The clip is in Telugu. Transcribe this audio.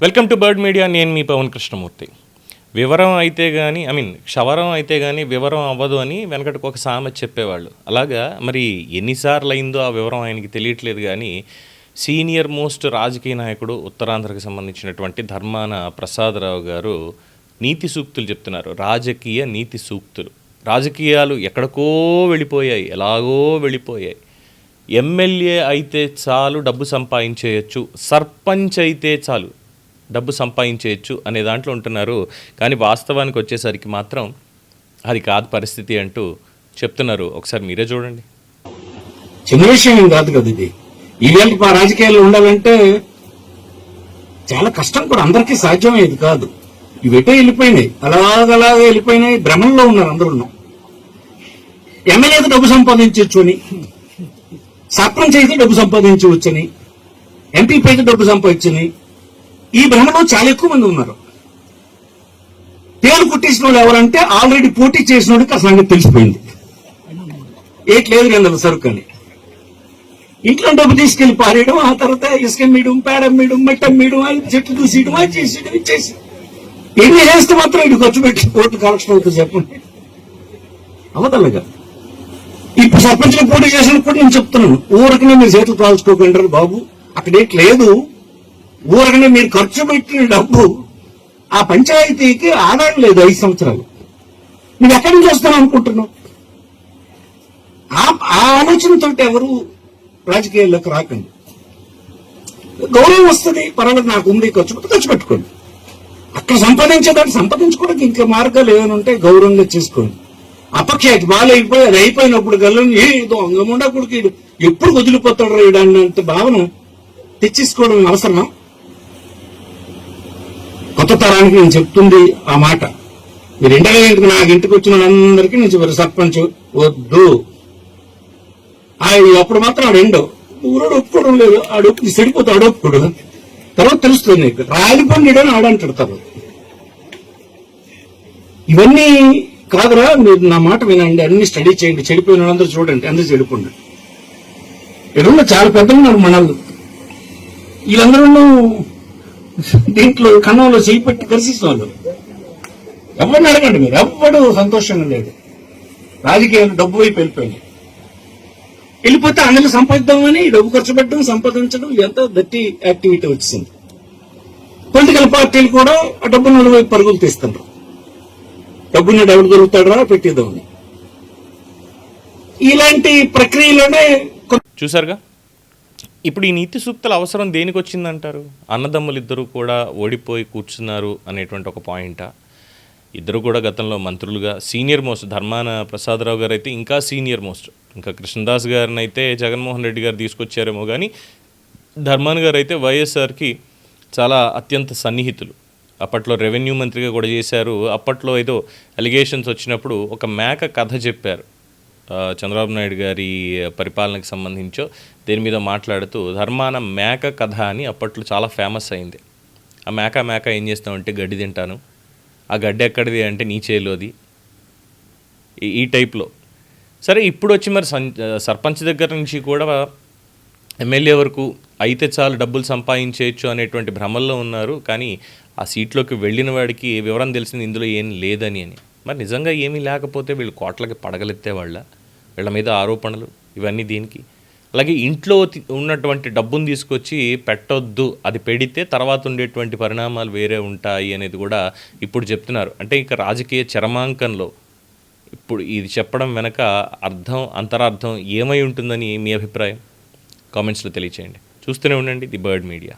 Welcome to bird media. నేను మీ పవన్ కృష్ణమూర్తి. వివరం అయితే కానీ క్షవరం అయితే కానీ వివరం అవ్వదు అని వెనకటికి ఒక సామెత చెప్పేవాళ్ళు. అలాగా మరి ఎన్నిసార్లు అయిందో ఆ వివరం ఆయనకి తెలియట్లేదు. కానీ సీనియర్ మోస్ట్ రాజకీయ నాయకుడు ఉత్తరాంధ్రకు సంబంధించినటువంటి ధర్మాన ప్రసాదరావు గారు నీతి సూక్తులు చెప్తున్నారు. రాజకీయ నీతి సూక్తులు. రాజకీయాలు ఎక్కడికో వెళ్ళిపోయాయి, ఎలాగో వెళ్ళిపోయాయి. ఎమ్మెల్యే అయితే చాలు డబ్బు సంపాదించేయచ్చు, సర్పంచ్ అయితే చాలు డబ్బు సంపాదించేయచ్చు అనే దాంట్లో ఉంటున్నారు. కానీ వాస్తవానికి వచ్చేసరికి మాత్రం అది కాదు పరిస్థితి అంటూ చెప్తున్నారు. ఒకసారి మీరే చూడండి. చిన్న విషయం ఏం కాదు కదా ఇది. ఈవేళ మా రాజకీయాల్లో ఉండాలంటే చాలా కష్టం కూడా, అందరికీ సాధ్యమేది కాదు. ఇవెటో వెళ్ళిపోయినాయి, అలాగలాగా వెళ్ళిపోయినాయి. భ్రమంలో ఉన్నారు అందరూ. ఎమ్మెల్యేతో డబ్బు సంపాదించవచ్చు అని, సర్పంచ్ అయితే డబ్బు సంపాదించవచ్చని, ఎంపీ అయితే డబ్బు సంపాదించని, ఈ భ్రమలో చాలా ఎక్కువ మంది ఉన్నారు. పేరు కుట్టించిన వాళ్ళు ఎవరంటే ఆల్రెడీ పోటీ చేసిన వాడికి ఆ సంగతి తెలిసిపోయింది. లేదు రెండు సరుకు అని ఇంట్లో డబ్బు తీసుకెళ్లి పారేయడం, ఆ తర్వాత ఇసుక మీయడం, పేడ మీయడం, మట్టం మీయడం, చెట్లు దూసేయడం, అది చేసేయడం, ఇచ్చేసి ఎన్ని చేస్తే మాత్రం ఇది ఖర్చు పెట్టి కోర్టు కలెక్షన్ అవుతుంది చెప్పండి. అవతలగా ఇప్పుడు సర్పంచ్ని పోటీ చేసిన కూడా నేను చెప్తున్నాను, ఊరకనే మీరు చేతులు కాల్చుకోకంటారు బాబు. అక్కడేట్ లేదు. ఊరకనే మీరు ఖర్చు పెట్టిన డబ్బు ఆ పంచాయతీకి ఆదాయం లేదు. 5 సంవత్సరాలు మీరు ఎక్కడి నుంచి వస్తాను అనుకుంటున్నావు? ఆ ఆలోచనతో ఎవరు రాజకీయాల్లోకి రాకండి. గౌరవం వస్తుంది, పర్వాలేదు, నాకు ఉంది, ఖర్చు పెట్టుకోండి. అక్కడ సంపాదించేదాన్ని సంపాదించుకోవడానికి ఇంకా మార్గాలు ఏమైనా ఉంటే గౌరవంగా చేసుకోండి. అపఖ్యాతి బాగా అయిపోయి అది అయిపోయినప్పుడు గల్లని ఏదో అంగముండా కొడుకు ఎప్పుడు వదిలిపోతాడు రేయడాన్నంత భావన తెచ్చేసుకోవడం అవసరమా? కొత్త తరానికి నేను చెప్తుంది ఆ మాట. మీరు ఇంటికి నాకు ఇంటికి వచ్చిన వాళ్ళందరికీ నేను చెప్పారు, సర్పంచ్ వద్దు. అప్పుడు మాత్రం ఆడు ఎండో ఊరోడు ఒప్పుకోవడం లేదు. ఆడు చెడిపోతే ఆడు ఒప్పుకోడు. తర్వాత తెలుస్తుంది నీకు రాలిపోండి ఆడంటాడు. తర్వాత ఇవన్నీ కాదురా, మీరు నా మాట వినండి, అన్ని స్టడీ చేయండి. చెడిపోయిన వాళ్ళందరూ చూడండి, అందరూ చెడిపోండి. ఎదురున్న చాలా పెద్దలు ఉన్నారు మనల్ని. వీళ్ళందరూ దీంట్లో కన్నంలో చేయిపెట్టి కలిసిన వాళ్ళు. ఎవరిని అడగండి మీరు, ఎవ్వడు సంతోషంగా లేదు. రాజకీయాలు డబ్బు వైపు వెళ్ళిపోయింది. వెళ్ళిపోతే అందరూ సంపాదిద్దామని డబ్బు ఖర్చు పెట్టడం, సంపాదించడం, ఇదంతా దట్టి యాక్టివిటీ వచ్చింది. పొలిటికల్ పార్టీలు కూడా ఆ డబ్బు నలువైపు పరుగులు తీస్తున్నారు. డబ్బుని ఎవరు దొరుకుతాడరా పెట్టిద్దామని. ఇలాంటి ప్రక్రియలోనే చూసారుగా. ఇప్పుడు ఈ నీతి సూక్తుల అవసరం దేనికి వచ్చిందంటారు? అన్నదమ్ములు ఇద్దరు కూడా ఓడిపోయి కూర్చున్నారు అనేటువంటి ఒక పాయింటా? ఇద్దరు కూడా గతంలో మంత్రులుగా సీనియర్ మోస్ట్. ధర్మాన ప్రసాదరావు గారు అయితే ఇంకా సీనియర్ మోస్ట్. ఇంకా కృష్ణదాస్ గారిని అయితే జగన్మోహన్ రెడ్డి గారు తీసుకొచ్చారేమో, కానీ ధర్మాన్ గారు అయితే వైఎస్ఆర్కి చాలా అత్యంత సన్నిహితులు. అప్పట్లో రెవెన్యూ మంత్రిగా కూడా చేశారు. అప్పట్లో ఏదో అలిగేషన్స్ వచ్చినప్పుడు ఒక మేక కథ చెప్పారు. చంద్రబాబు నాయుడు గారి పరిపాలనకు సంబంధించో దేని మీద మాట్లాడుతూ ధర్మాన మేక కథ అని అప్పట్లో చాలా ఫేమస్ అయింది. ఆ మేక ఏం చేస్తామంటే గడ్డి తింటాను, ఆ గడ్డి ఎక్కడిది అంటే నీ చేలోది, ఈ టైప్లో. సరే, ఇప్పుడు వచ్చి మరి సర్పంచ్ దగ్గర నుంచి కూడా ఎమ్మెల్యే వరకు అయితే చాలు డబ్బులు సంపాదించేయచ్చు అనేటువంటి భ్రమల్లో ఉన్నారు. కానీ ఆ సీట్లోకి వెళ్ళిన వాడికి వివరం తెలిసింది ఇందులో ఏం లేదని అని. మరి నిజంగా ఏమీ లేకపోతే వీళ్ళు కోట్లకి పడగలెత్తే వీళ్ళ మీద ఆరోపణలు ఇవన్నీ దీనికి. అలాగే ఇంట్లో ఉన్నటువంటి డబ్బును తీసుకొచ్చి పెట్టొద్దు, అది పెడితే తర్వాత ఉండేటువంటి పరిణామాలు వేరే ఉంటాయి అనేది కూడా ఇప్పుడు చెప్తున్నారు. అంటే ఇక రాజకీయ చరమాంకంలో ఇప్పుడు ఇది చెప్పడం వెనక అంతరార్థం ఏమై ఉంటుందని మీ అభిప్రాయం కామెంట్స్లో తెలియచేయండి. చూస్తూనే ఉండండి ది బర్డ్ మీడియా.